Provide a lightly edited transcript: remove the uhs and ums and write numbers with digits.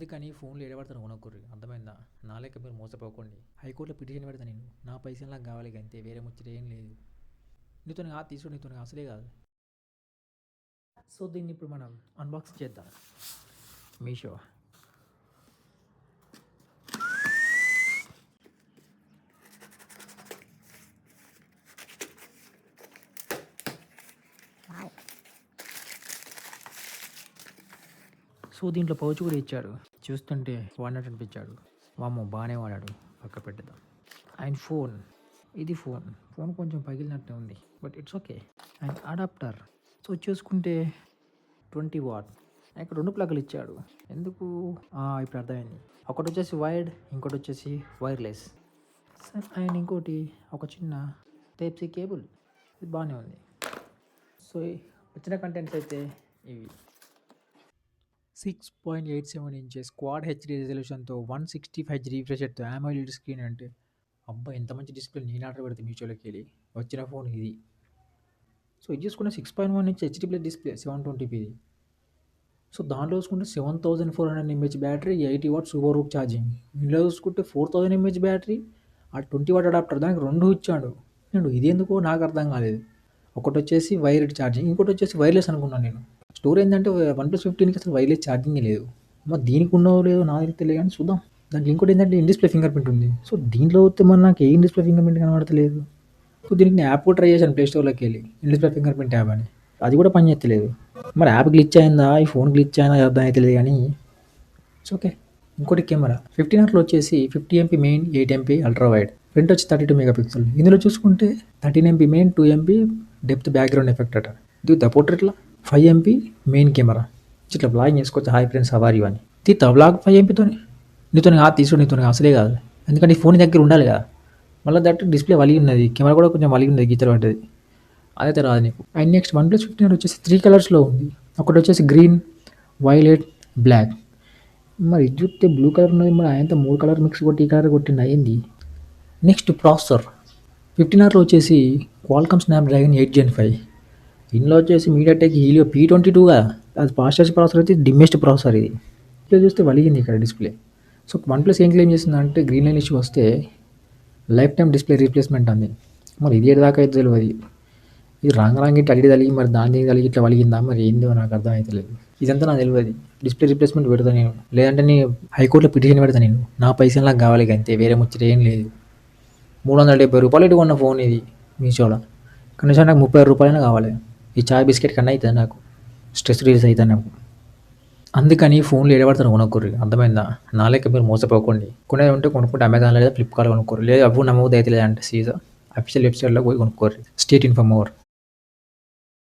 అందుకని ఫోన్లు ఏడబడతాను కొనుక్కోర్రి, అర్థమైందా? నా లెక్క మీరు మోసపోకండి. హైకోర్టులో పిటిషన్ పెడతా నేను. నా పైసలు నాకు కావాలి అంతే, వేరే ముచ్చట ఏం లేదు. నీతో కాదు తీసుకో, నీతో అసలే కాదు. సో దీన్ని ఇప్పుడు మనం అన్బాక్స్ చేద్దాం. మీషో సో దీంట్లో పౌచ్ కూడా ఇచ్చాడు. చూస్తుంటే వాడినట్టు అనిపించాడు. వామ్మో బాగానే వాడాడు, పక్క పెట్టుదాం. అండ్ ఫోన్, ఇది ఫోన్ కొంచెం పగిలినట్టే ఉంది, but it's okay. And adapter, so చూసుకుంటే 20 వాట్. ఇక్కడ 2 ప్లగ్లు ఇచ్చాడు. ఎందుకు ఇప్పుడు అర్థమైంది. ఒకటి వచ్చేసి వైర్డ్, ఇంకోటి వచ్చేసి వైర్లెస్. అండ్ ఇంకోటి ఒక చిన్న టైప్ సి కేబుల్. ఇది బాగానే ఉంది. సో వచ్చిన కంటెంట్స్ అయితే ఇవి. 6.87 ఇంచెస్ క్వాడ్ హెచ్డి రెజల్యూషన్తో 165 రిఫ్రెష్ రేట్తో AMOLED స్క్రీన్ అంటే అబ్బా ఎంత మంచి డిస్ప్లే. నేను ఆర్డర్ పెడితే మీషోలోకి వెళ్ళి వచ్చిన ఫోన్ ఇది. సో ఇది చూసుకుంటే 6.1 inch HD plus display 720p. So దాంట్లో చూసుకుంటే 7400 mAh battery, 80 what super hook charging. ఇందులో చూసుకుంటే 4000 mAh బ్యాటరీ, ఆ 20 వాట్ అడాప్టర్, దానికి 2 ఇచ్చాడు. నేను ఇది ఎందుకో నాకు అర్థం కాలేదు. ఒకటి వచ్చేసి వైర్డ్ ఛార్జింగ్, ఇంకోటి వచ్చేసి వైర్లెస్ అనుకున్నాను నేను. స్టోర్ ఏంటంటే OnePlus 15కి అసలు వైర్లెస్ ఛార్జింగే లేదు. మరి దీనికి ఉన్నదో లేదో నాకు తెలియదు కానీ చూద్దాం. దాంట్లో ఇంకోటి ఏంటంటే ఇన్ డిస్ప్లే ఫింగర్ ప్రింట్ ఉంది. సో దీంట్లో వస్తే మరి నాకు ఏం డిస్ప్లే ఫింగర్ ప్రింట్ కనబడతలేదు. సో దీనికి నేను యాప్ కూడా ట్రై చేశాను ప్లే స్టోర్లోకి వెళ్ళి, in display finger print app అని. అది కూడా పని చేస్తలేదు. మరి యాప్ గ్లిచ్ అయిందా, ఈ ఫోన్ గ్లిచ్ అయిందా అర్థం అవుతలేదు కానీ ఇట్స్ ఓకే. ఇంకోటి కెమెరా 15 వచ్చేసి 50 MP main, 8 MP ultra wide. Front వచ్చి 32 మెగాపిక్సెల్. ఇందులో చూసుకుంటే 13 MP main, 2 MP depth background effect అట. ఇది పోర్ట్రేట్లో 5 MP మెయిన్ కెమెరా. ఇట్లా బ్లాగింగ్ చేసుకోవచ్చు. Hi friends how are you అని తీతా బ్లాగ్ 5 MPతో. నీతో తీసుకో, నీతో అసలే కాదు. ఎందుకంటే ఈ ఫోన్ దగ్గర ఉండాలి కదా. మళ్ళీ దట్ డిస్ప్లే వలిగి ఉన్నది, కెమెరా కూడా కొంచెం వలిగి ఉన్నది, గీతలు పడ్డది, అదైతే రాదు నీకు. అండ్ నెక్స్ట్ OnePlus 15 వచ్చేసి 3 కలర్స్లో ఉంది. ఒకటి వచ్చేసి గ్రీన్, వైలెట్, బ్లాక్. మరి ఇది చూస్తే బ్లూ కలర్ ఉన్నది, మరి ఆయన 3 కలర్ మిక్స్ కొట్టి ఈ కలర్ కొట్టింది అయింది. నెక్స్ట్ ప్రాసెసర్ 15 వచ్చేసి క్వాల్కామ్ స్నాప్డ్రాగన్ 8 Gen 5. ఇందులో వచ్చేసి మీడియాటెక్ హీలియో P22గా, అది ఫాస్టెస్ట్ ప్రాసెసర్ అయితే డిమ్మెస్ట్ ప్రాసెసర్. ఇది డిస్ప్లే చూస్తే వలిగింది ఇక్కడ డిస్ప్లే. సో OnePlus ఏం క్లెయిమ్ చేస్తుందంటే గ్రీన్ లైన్ ఇష్యూ వస్తే లైఫ్ టైం డిస్ప్లే రీప్లేస్మెంట్ అంది. మరి ఇది ఏదాకా అయితే తెలియదు. ఇది రాంగ్ ఇట్లా అడిగి తలిగి, మరి దాని కలిగి ఇట్లా వలిగిందా, మరి ఏందో నాకు అర్థం అయితే లేదు. ఇదంతా నాకు తెలియదు. డిస్ప్లే రీప్లేస్మెంట్ పెడతా నేను, లేదంటే నేను హైకోర్టులో పిటిషన్ పెడతా నేను. నా పైసలు నాకు కావాలి అంతే, వేరే ముచ్చట ఏం లేదు. 370 రూపాయలు ఇటు కొన్న ఫోన్ ఇది మీషోలో. కనీసం నాకు 30 రూపాయలైనా కావాలి. ఈ చాయ్ బిస్కెట్ కన్నా అవుతుంది నాకు, స్ట్రెస్ రిలీజ్ అవుతుంది నాకు. అందుకని ఫోన్లు ఏడబడతాను కొనుక్కోర్రి, అర్థమైందా? నా లెక్క మీరు మోసపోకండి. కొనేది ఉంటే కొనుక్కుంటే అమెజాన్ లేదా ఫ్లిప్కార్ట్ కొనుక్కోరు, లేదు అవ్వు నమ్మవుది అయితే లేదంటే సీజా అఫీషియల్ వెబ్సైట్లో పోయి కొనుక్కోర్రి. స్టేట్ ఇన్ ఫర్ మోర్.